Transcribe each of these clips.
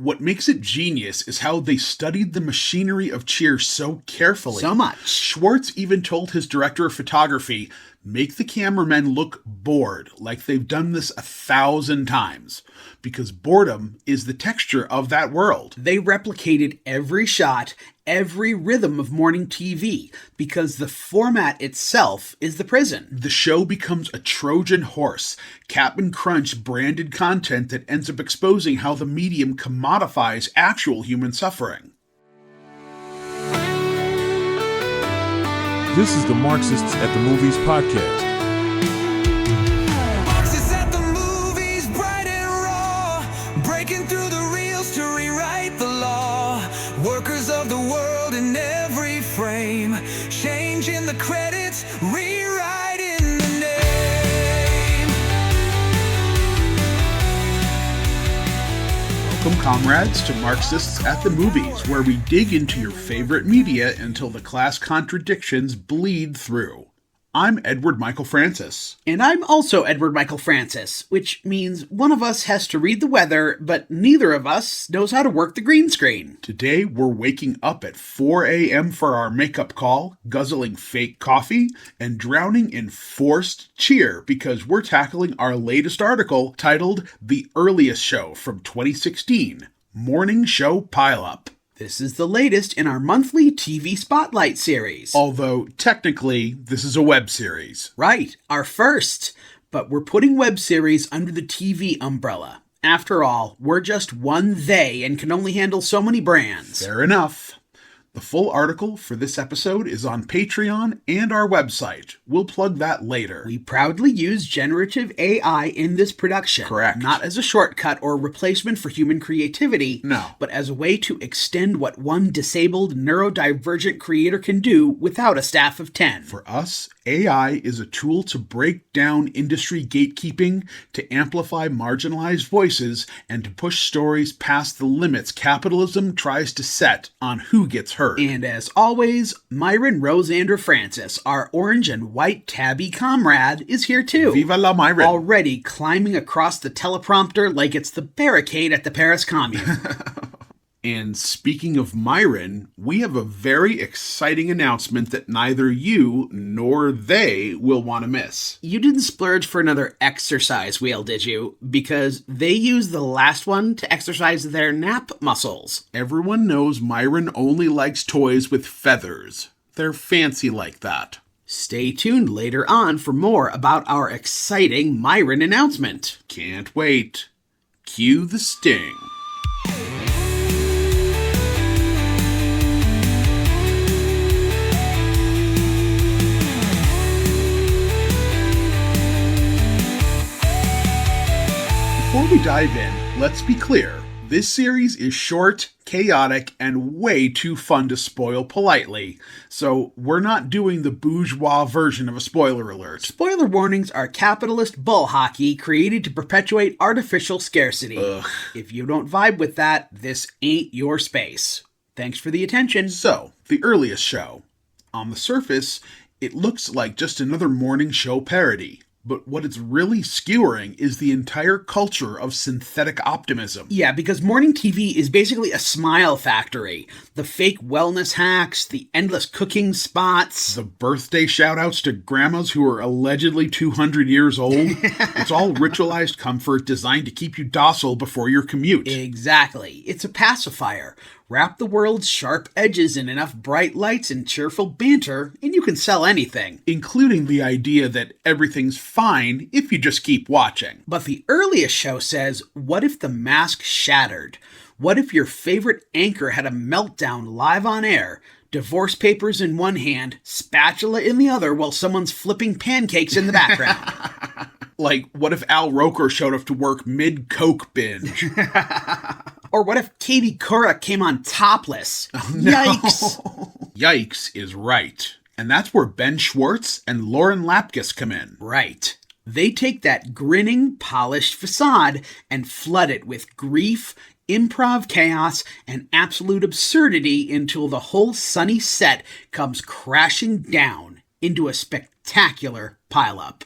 What makes it genius is how they studied the machinery of Cheers so carefully. So much. Schwartz even told his director of photography, make the cameramen look bored, like they've done this 1,000 times, because boredom is the texture of that world. They replicated every shot, every rhythm of morning TV, because the format itself is the prison. The show becomes a Trojan horse, Cap'n Crunch branded content that ends up exposing how the medium commodifies actual human suffering. This is the Marxists at the Movies podcast. Marxists at the movies, bright and raw, breaking through the reels to rewrite the law. Workers of the world in every frame, changing the credits, rewriting the name. Welcome, comrades, to Marxists at the Movies, where we dig into your favorite media until the class contradictions bleed through. I'm Edward Michael Francis. And I'm also Edward Michael Francis, which means one of us has to read the weather, but neither of us knows how to work the green screen. Today, we're waking up at 4 a.m. for our makeup call, guzzling fake coffee, and drowning in forced cheer because we're tackling our latest article titled The Earliest Show from 2016, Morning Show Pileup. This is the latest in our monthly TV Spotlight series. Although, technically, this is a web series. Right, our first. But we're putting web series under the TV umbrella. After all, we're just one they and can only handle so many brands. Fair enough. The full article for this episode is on Patreon and our website. We'll plug that later. We proudly use generative AI in this production. Correct. Not as a shortcut or replacement for human creativity, No. but as a way to extend what one disabled, neurodivergent creator can do without a staff of 10. For us, AI is a tool to break down industry gatekeeping, to amplify marginalized voices, and to push stories past the limits capitalism tries to set on who gets heard. And as always, Myron Rosander Francis, our orange and white tabby comrade, is here too. Viva la Myron. Already climbing across the teleprompter like it's the barricade at the Paris Commune. And speaking of Myron, we have a very exciting announcement that neither you nor they will want to miss. You didn't splurge for another exercise wheel, did you? Because they used the last one to exercise their nap muscles. Everyone knows Myron only likes toys with feathers. They're fancy like that. Stay tuned later on for more about our exciting Myron announcement. Can't wait. Cue the sting. Before we dive in, let's be clear. This series is short, chaotic, and way too fun to spoil politely, so we're not doing the bourgeois version of a spoiler alert. Spoiler warnings are capitalist bull hockey created to perpetuate artificial scarcity. Ugh. If you don't vibe with that, this ain't your space. Thanks for the attention. So, the earliest show. On the surface, it looks like just another morning show parody. But what it's really skewering is the entire culture of synthetic optimism. Yeah, because morning TV is basically a smile factory. The fake wellness hacks, the endless cooking spots. The birthday shout-outs to grandmas who are allegedly 200 years old. It's all ritualized comfort designed to keep you docile before your commute. Exactly. It's a pacifier. Wrap the world's sharp edges in enough bright lights and cheerful banter, and you can sell anything. Including the idea that everything's fine if you just keep watching. But the earliest show says, what if the mask shattered? What if your favorite anchor had a meltdown live on air? Divorce papers in one hand, spatula in the other while someone's flipping pancakes in the background. Like, what if Al Roker showed up to work mid-Coke binge? Or what if Katie Couric came on topless? Yikes! Yikes is right. And that's where Ben Schwartz and Lauren Lapkus come in. Right. They take that grinning, polished facade and flood it with grief, improv chaos, and absolute absurdity until the whole sunny set comes crashing down into a spectacular pileup.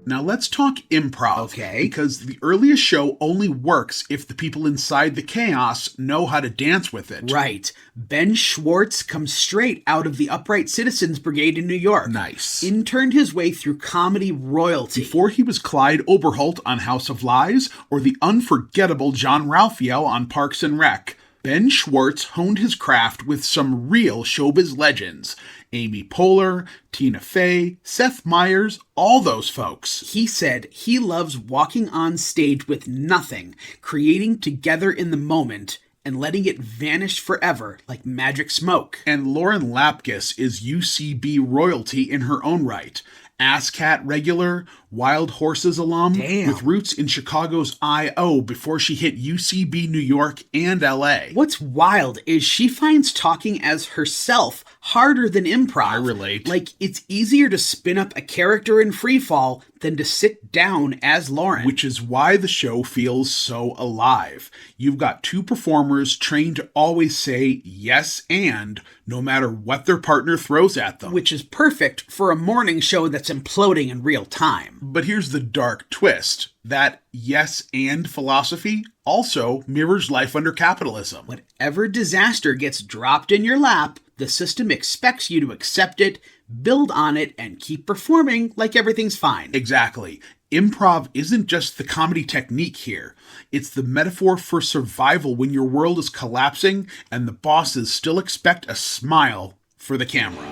Now let's talk improv. Okay. Because the earliest show only works if the people inside the chaos know how to dance with it. Right. Ben Schwartz comes straight out of the Upright Citizens Brigade in New York. Nice. Interned his way through comedy royalty. Before he was Clyde Oberholt on House of Lies or the unforgettable John Ralphio on Parks and Rec, Ben Schwartz honed his craft with some real showbiz legends. Amy Poehler, Tina Fey, Seth Meyers, all those folks. He said he loves walking on stage with nothing, creating together in the moment, and letting it vanish forever like magic smoke. And Lauren Lapkus is UCB royalty in her own right. ASSCAT regular, Wild Horses alum, Damn. with roots in Chicago's I.O. before she hit UCB New York and L.A. What's wild is she finds talking as herself harder than improv. I relate. Like, it's easier to spin up a character in freefall than to sit down as Lauren. Which is why the show feels so alive. You've got two performers trained to always say yes and, no matter what their partner throws at them. Which is perfect for a morning show that's imploding in real time. But here's the dark twist. That yes and philosophy also mirrors life under capitalism. Whatever disaster gets dropped in your lap, the system expects you to accept it, build on it, and keep performing like everything's fine. Exactly. Improv isn't just the comedy technique here. It's the metaphor for survival when your world is collapsing and the bosses still expect a smile for the camera.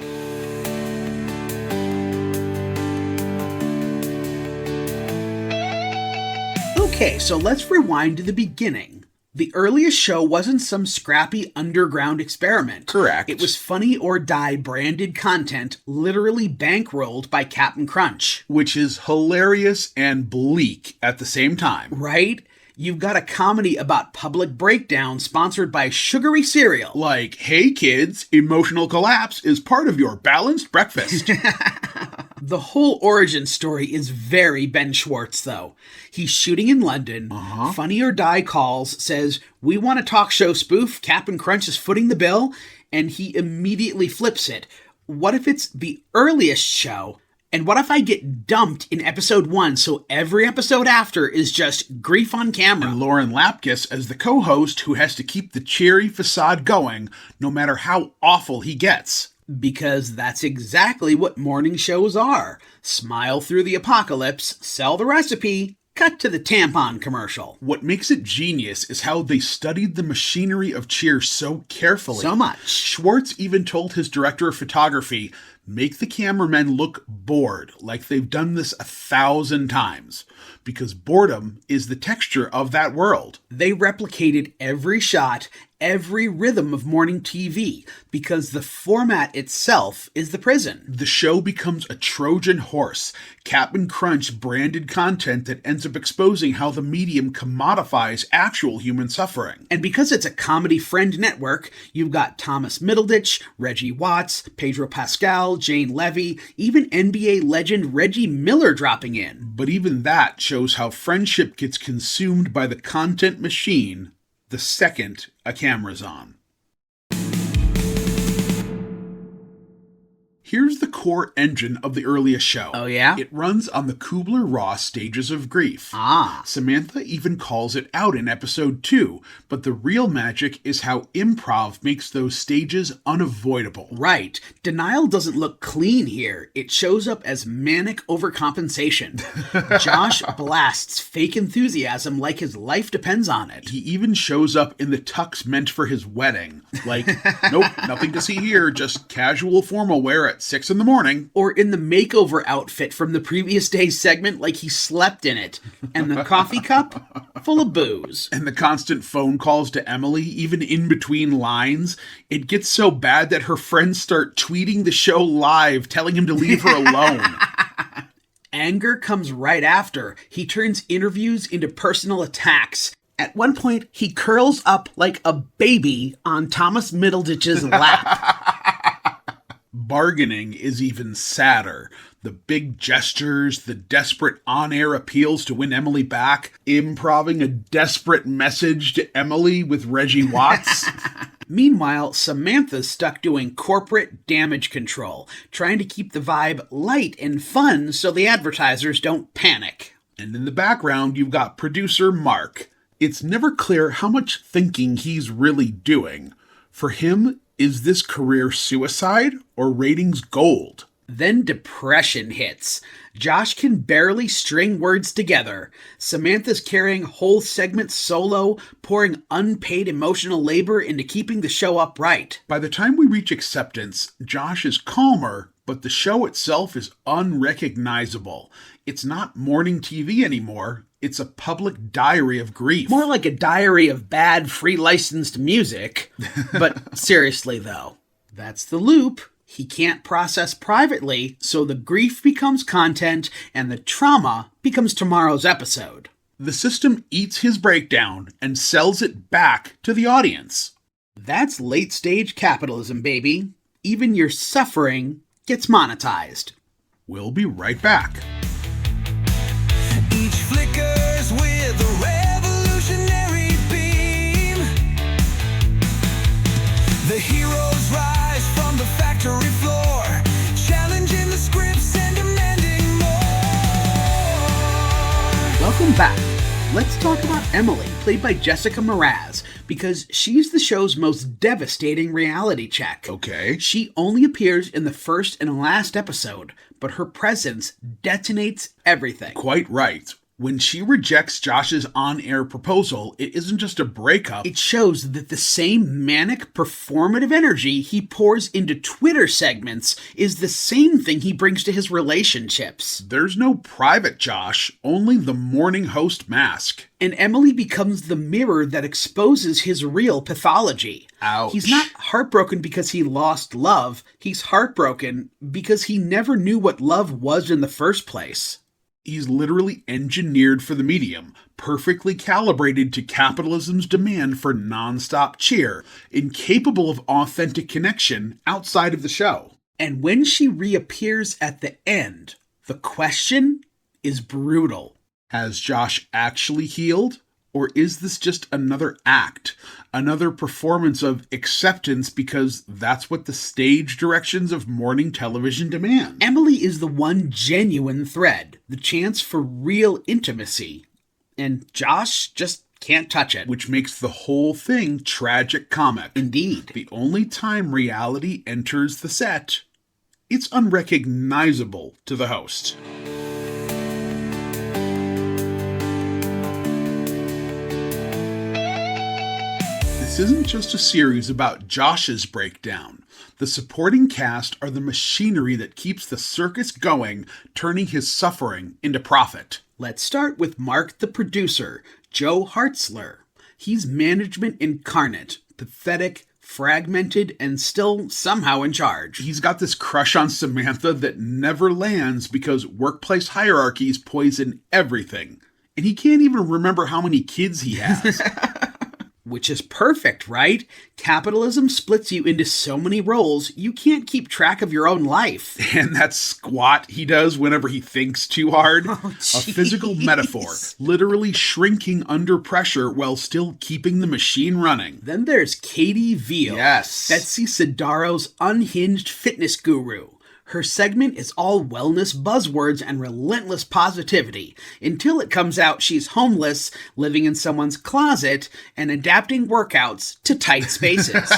Okay, so let's rewind to the beginning. The earliest show wasn't some scrappy underground experiment. Correct. It was Funny or Die branded content literally bankrolled by Captain Crunch. Which is hilarious and bleak at the same time. Right? You've got a comedy about public breakdown sponsored by sugary cereal. Like, hey kids, emotional collapse is part of your balanced breakfast. The whole origin story is very Ben Schwartz, though. He's shooting in London. Funny or Die calls, says, "We want a talk show spoof. Captain Crunch is footing the bill." And he immediately flips it. What if it's the earliest show? And what if I get dumped in episode 1 so every episode after is just grief on camera? And Lauren Lapkus as the co-host who has to keep the cheery facade going no matter how awful he gets. Because that's exactly what morning shows are. Smile through the apocalypse, sell the recipe, cut to the tampon commercial. What makes it genius is how they studied the machinery of cheer so carefully. So much. Schwartz even told his director of photography, make the cameramen look bored, like they've done this 1,000 times. Because boredom is the texture of that world. They replicated every shot, every rhythm of morning TV, because the format itself is the prison. The show becomes a Trojan horse, Captain Crunch branded content that ends up exposing how the medium commodifies actual human suffering. And because it's a comedy friend network, you've got Thomas Middleditch, Reggie Watts, Pedro Pascal, Jane Levy, even NBA legend Reggie Miller dropping in. But even that shows how friendship gets consumed by the content machine the second a camera's on. Here's the core engine of the earliest show. Oh, yeah? It runs on the Kübler-Ross stages of grief. Samantha even calls it out in episode 2, but the real magic is how improv makes those stages unavoidable. Right. Denial doesn't look clean here. It shows up as manic overcompensation. Josh blasts fake enthusiasm like his life depends on it. He even shows up in the tux meant for his wedding. Like, nope, nothing to see here, just casual formal wear at 6 in the morning. Or in the makeover outfit from the previous day's segment like he slept in it. And the coffee cup full of booze. And the constant phone calls to Emily, even in between lines. It gets so bad that her friends start tweeting the show live, telling him to leave her alone. Anger comes right after. He turns interviews into personal attacks. At one point, he curls up like a baby on Thomas Middleditch's lap. Bargaining is even sadder. The big gestures, the desperate on-air appeals to win Emily back, improving a desperate message to Emily with Reggie Watts. Meanwhile, Samantha's stuck doing corporate damage control, trying to keep the vibe light and fun so the advertisers don't panic. And in the background, you've got producer Mark. It's never clear how much thinking he's really doing. For him, is this career suicide or ratings gold? Then depression hits. Josh can barely string words together. Samantha's carrying whole segments solo, pouring unpaid emotional labor into keeping the show upright. By the time we reach acceptance, Josh is calmer, but the show itself is unrecognizable. It's not morning TV anymore. It's a public diary of grief. More like a diary of bad free licensed music. But seriously though, that's the loop. He can't process privately, so the grief becomes content and the trauma becomes tomorrow's episode. The system eats his breakdown and sells it back to the audience. That's late-stage capitalism, baby. Even your suffering gets monetized. We'll be right back. Each flickers with a revolutionary beam. The heroes rise from the factory floor, challenging the scripts and demanding more. Welcome back. Let's talk about Emily, played by Jessica Mraz, because she's the show's most devastating reality check. Okay. She only appears in the first and last episode, but her presence detonates everything. Quite right. When she rejects Josh's on-air proposal, it isn't just a breakup. It shows that the same manic, performative energy he pours into Twitter segments is the same thing he brings to his relationships. There's no private Josh, only the morning host mask. And Emily becomes the mirror that exposes his real pathology. Ouch. He's not heartbroken because he lost love. He's heartbroken because he never knew what love was in the first place. He's literally engineered for the medium, perfectly calibrated to capitalism's demand for nonstop cheer, incapable of authentic connection outside of the show. And when she reappears at the end, the question is brutal. Has Josh actually healed? Or is this just another act, another performance of acceptance because that's what the stage directions of morning television demand? Emily is the one genuine thread, the chance for real intimacy. And Josh just can't touch it. Which makes the whole thing tragic comic. Indeed. The only time reality enters the set, it's unrecognizable to the host. This isn't just a series about Josh's breakdown. The supporting cast are the machinery that keeps the circus going, turning his suffering into profit. Let's start with Mark the producer, Joe Hartzler. He's management incarnate, pathetic, fragmented, and still somehow in charge. He's got this crush on Samantha that never lands because workplace hierarchies poison everything. And he can't even remember how many kids he has. Which is perfect, right? Capitalism splits you into so many roles, you can't keep track of your own life. And that squat he does whenever he thinks too hard. Oh, a physical metaphor, literally shrinking under pressure while still keeping the machine running. Then there's Katie Veal, Yes. Betsy Sidaro's unhinged fitness guru. Her segment is all wellness buzzwords and relentless positivity, until it comes out she's homeless, living in someone's closet, and adapting workouts to tight spaces.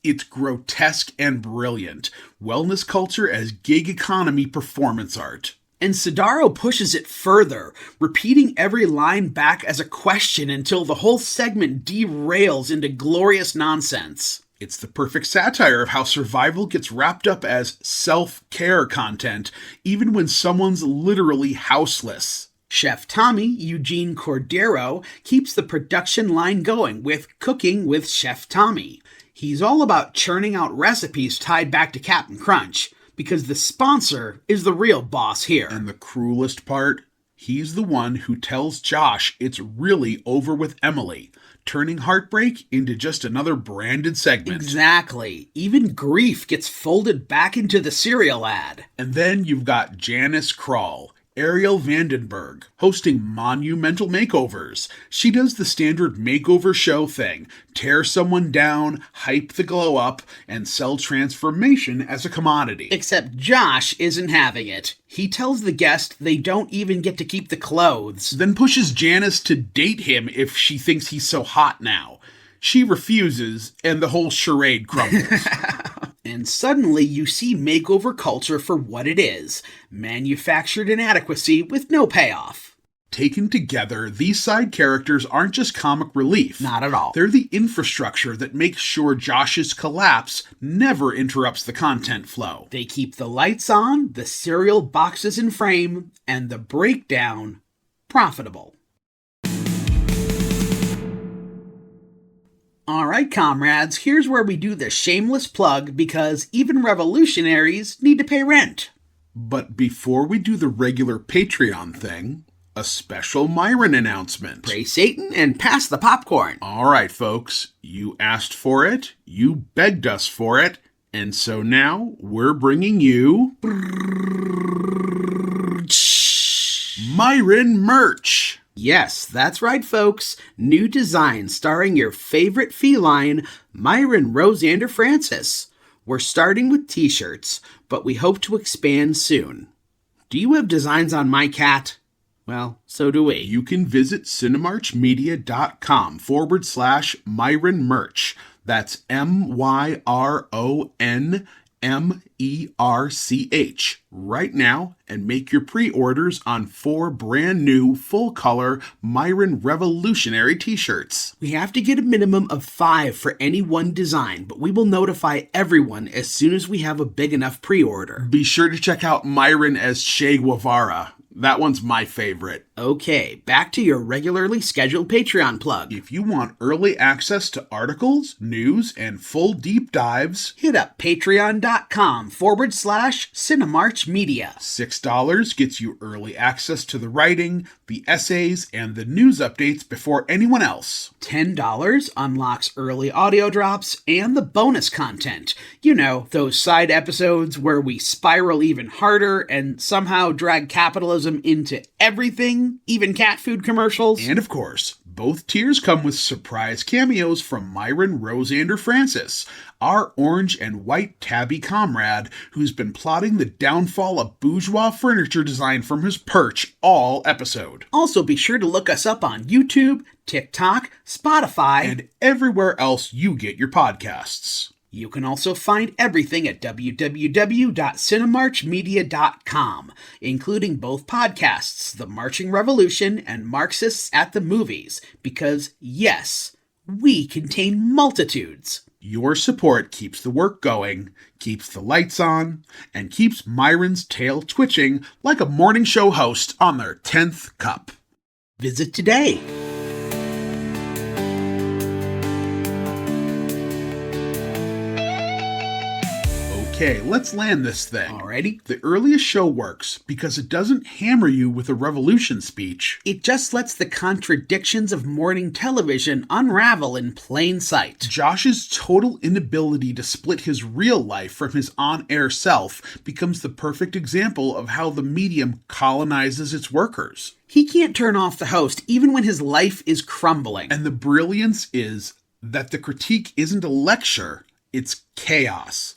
It's grotesque and brilliant. Wellness culture as gig economy performance art. And Sidaro pushes it further, repeating every line back as a question until the whole segment derails into glorious nonsense. It's the perfect satire of how survival gets wrapped up as self-care content, even when someone's literally houseless. Chef Tommy, Eugene Cordero, keeps the production line going with Cooking with Chef Tommy. He's all about churning out recipes tied back to Captain Crunch, because the sponsor is the real boss here. And the cruelest part? He's the one who tells Josh it's really over with Emily, turning heartbreak into just another branded segment. Exactly. Even grief gets folded back into the cereal ad. And then you've got Janice Krall, Ariel Vandenberg, hosting monumental makeovers. She does the standard makeover show thing, tear someone down, hype the glow up, and sell transformation as a commodity. Except Josh isn't having it. He tells the guest they don't even get to keep the clothes. Then pushes Janice to date him if she thinks he's so hot now. She refuses, and the whole charade crumbles. And suddenly you see makeover culture for what it is, manufactured inadequacy with no payoff. Taken together, these side characters aren't just comic relief. Not at all. They're the infrastructure that makes sure Josh's collapse never interrupts the content flow. They keep the lights on, the cereal boxes in frame, and the breakdown profitable. Alright, comrades, here's where we do the shameless plug because even revolutionaries need to pay rent. But before we do the regular Patreon thing, a special Myron announcement. Praise Satan and pass the popcorn. Alright, folks, you asked for it, you begged us for it, and so now we're bringing you Myron merch. Yes, that's right, folks. New design starring your favorite feline, Myron Rosander Francis. We're starting with t-shirts, but we hope to expand soon. Do you have designs on my cat? Well, so do we. You can visit cinemarchmedia.com/Myron merch. That's MYRONMERCH right now and make your pre-orders on 4 brand new full-color Myron Revolutionary t-shirts. We have to get a minimum of 5 for any one design, but we will notify everyone as soon as we have a big enough pre-order. Be sure to check out Myron as Che Guevara. That one's my favorite. Okay, back to your regularly scheduled Patreon plug. If you want early access to articles, news, and full deep dives, hit up patreon.com/Cinemarchmedia. $6 gets you early access to the writing, the essays, and the news updates before anyone else. $10 unlocks early audio drops and the bonus content. You know, those side episodes where we spiral even harder and somehow drag capitalism into everything, even cat food commercials. And of course, both tiers come with surprise cameos from Myron Rosander Francis, our orange and white tabby comrade who's been plotting the downfall of bourgeois furniture design from his perch all episode. Also be sure to look us up on YouTube, TikTok, Spotify, and everywhere else you get your podcasts. You can also find everything at www.cinemarchmedia.com, including both podcasts, The Marching Revolution and Marxists at the Movies, because, yes, we contain multitudes. Your support keeps the work going, keeps the lights on, and keeps Myron's tail twitching like a morning show host on their 10th cup. Visit today. Okay, let's land this thing. Alrighty. The earliest show works because it doesn't hammer you with a revolution speech. It just lets the contradictions of morning television unravel in plain sight. Josh's total inability to split his real life from his on-air self becomes the perfect example of how the medium colonizes its workers. He can't turn off the host even when his life is crumbling. And the brilliance is that the critique isn't a lecture, it's chaos.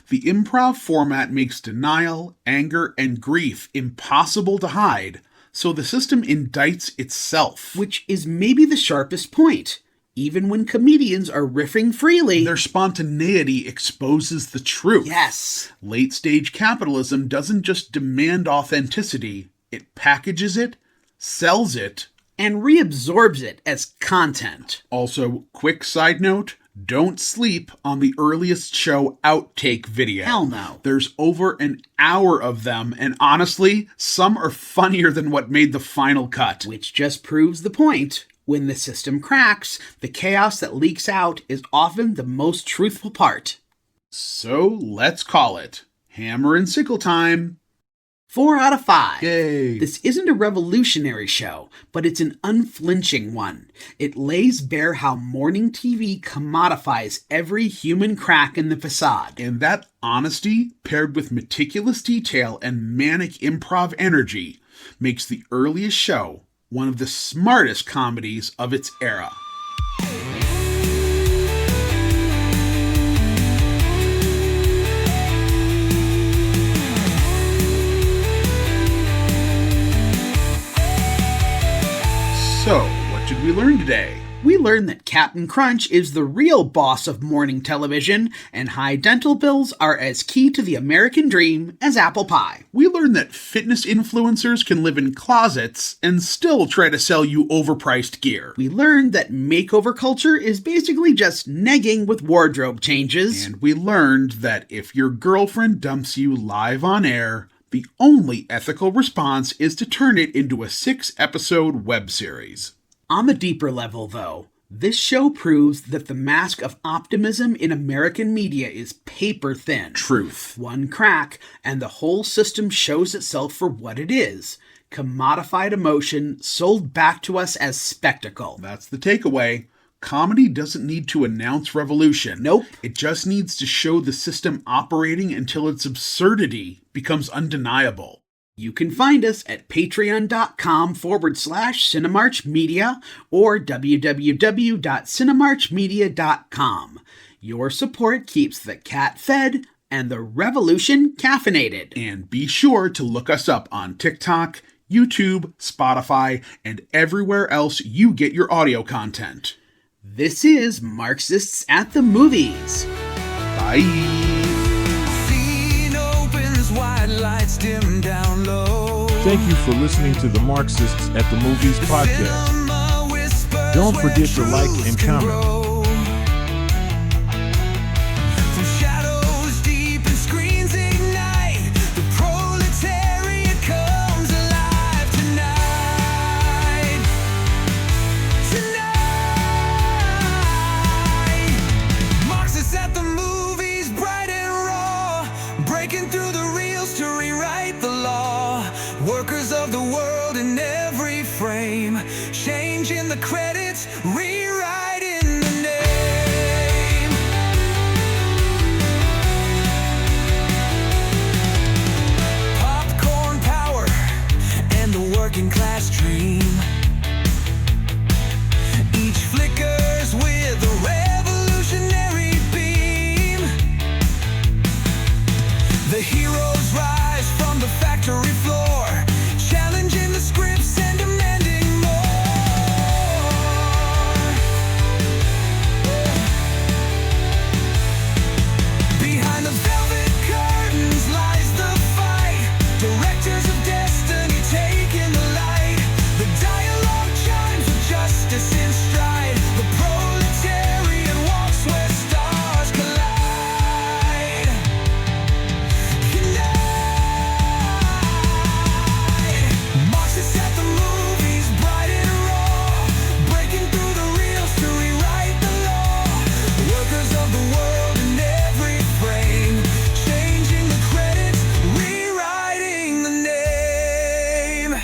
The improv format makes denial, anger, and grief impossible to hide, so the system indicts itself. Which is maybe the sharpest point. Even when comedians are riffing freely, their spontaneity exposes the truth. Yes. Late-stage capitalism doesn't just demand authenticity, it packages it, sells it, and reabsorbs it as content. Also, quick side note, don't sleep on the earliest show outtake video. Hell no. There's over an hour of them, and honestly, some are funnier than what made the final cut. Which just proves the point. When the system cracks, the chaos that leaks out is often the most truthful part. So, let's call it hammer and sickle time. 4 out of 5. Yay. This isn't a revolutionary show, but it's an unflinching one. It lays bare how morning TV commodifies every human crack in the facade. And that honesty, paired with meticulous detail and manic improv energy, makes the earliest show one of the smartest comedies of its era. So, what did we learn today? We learned that Captain Crunch is the real boss of morning television, and high dental bills are as key to the American dream as apple pie. We learned that fitness influencers can live in closets and still try to sell you overpriced gear. We learned that makeover culture is basically just negging with wardrobe changes. And we learned that if your girlfriend dumps you live on air, the only ethical response is to turn it into a 6-episode web series. On the deeper level, though, this show proves that the mask of optimism in American media is paper thin. Truth. One crack, and the whole system shows itself for what it is. Commodified emotion sold back to us as spectacle. That's the takeaway. Comedy doesn't need to announce revolution. Nope. It just needs to show the system operating until its absurdity becomes undeniable. You can find us at patreon.com/Cinemarchmedia or www.cinemarchmedia.com. Your support keeps the cat fed and the revolution caffeinated. And be sure to look us up on TikTok, YouTube, Spotify, and everywhere else you get your audio content. This is Marxists at the Movies. Bye. Scene opens, white lights dim down low. Thank you for listening to the Marxists at the Movies podcast. Cinema whispers Don't where forget to like truths and can comment. grow. From shadows deep and screens ignite, the proletariat comes alive tonight. Marxists at the movies, bright and raw, breaking through the reels to rewrite the law. Workers of the world in every frame, changing the credits, rewriting the name. Popcorn power and the working class dream. Each flickers with a revolutionary beam. The heroes rise from the factory floor, challenging the scripts and demanding more. Behind the velvet curtains lies the fight. Directors of destiny taking the light. The dialogue chimes with justice in stride. The proletariat walks where stars collide. Marxists at the movies, bright and raw, breaking through the reels to rewrite the law. Workers of the world in every frame, changing the credits, rewriting the name.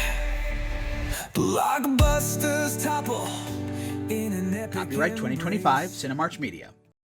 Blockbusters topple in an epic Copyright 2025, Cinemarch Media.